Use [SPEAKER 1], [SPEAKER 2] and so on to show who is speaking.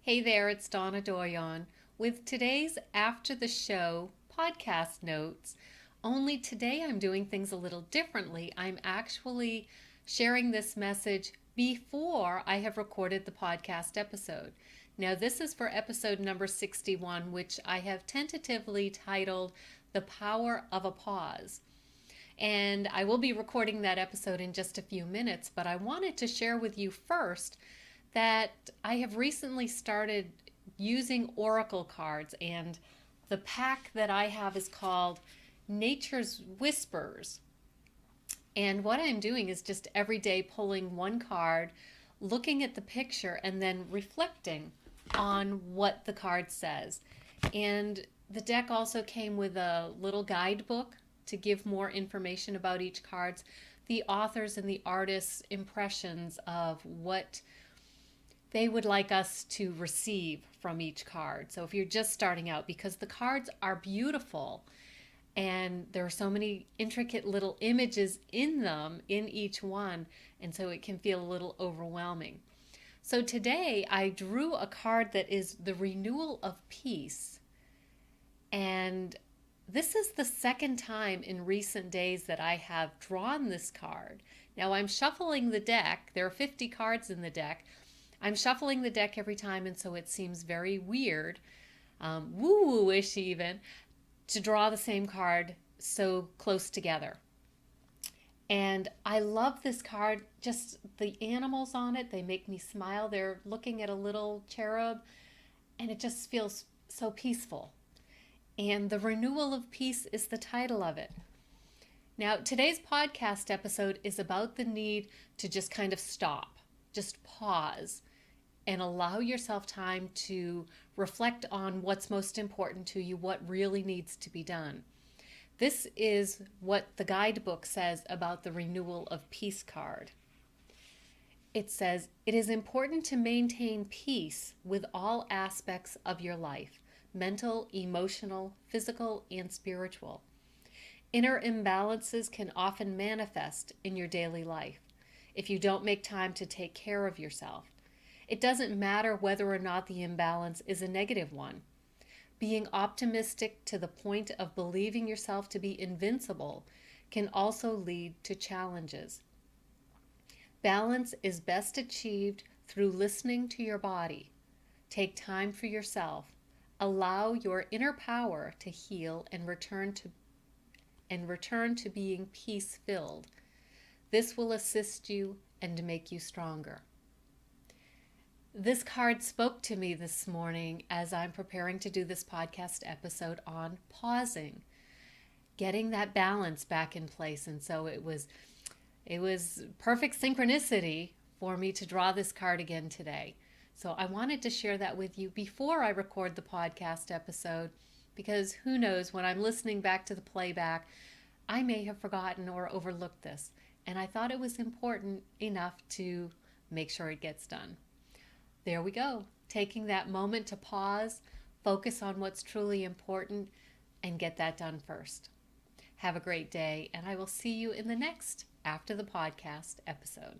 [SPEAKER 1] Hey there, it's Donna Doyon with today's After the Show podcast notes. Only today I'm doing things a little differently. I'm actually sharing this message before I have recorded the podcast episode. Now, this is for episode number 61, which I have tentatively titled The Power of a Pause. And I will be recording that episode in just a few minutes, but I wanted to share with you first that I have recently started using oracle cards, and the pack that I have is called Nature's Whispers. And what I'm doing is just every day pulling one card, looking at the picture, and then reflecting on what the card says. And the deck also came with a little guidebook to give more information about each card, the authors and the artists' impressions of what they would like us to receive from each card. So if you're just starting out, because the cards are beautiful and there are so many intricate little images in them, in each one, and so it can feel a little overwhelming. So today I drew a card that is the Renewal of Peace. And this is the second time in recent days that I have drawn this card. Now I'm shuffling the deck. There are 50 cards in the deck. I'm shuffling the deck every time, and so it seems very weird, woo-woo-ish even, to draw the same card so close together. And I love this card, just the animals on it, they make me smile. They're looking at a little cherub, and it just feels so peaceful. And The Renewal of Peace is the title of it. Now, today's podcast episode is about the need to just kind of stop, just pause, and allow yourself time to reflect on what's most important to you, what really needs to be done. This is what the guidebook says about the Renewal of Peace card. It says, it is important to maintain peace with all aspects of your life, mental, emotional, physical, and spiritual. Inner imbalances can often manifest in your daily life if you don't make time to take care of yourself. It doesn't matter whether or not the imbalance is a negative one. Being optimistic to the point of believing yourself to be invincible can also lead to challenges. Balance is best achieved through listening to your body. Take time for yourself. Allow your inner power to heal and return to being peace-filled. This will assist you and make you stronger. This card spoke to me this morning as I'm preparing to do this podcast episode on pausing, getting that balance back in place. And so it was perfect synchronicity for me to draw this card again today. So I wanted to share that with you before I record the podcast episode, because who knows, when I'm listening back to the playback, I may have forgotten or overlooked this. And I thought it was important enough to make sure it gets done. There we go, taking that moment to pause, focus on what's truly important, and get that done first. Have a great day, and I will see you in the next After the Podcast episode.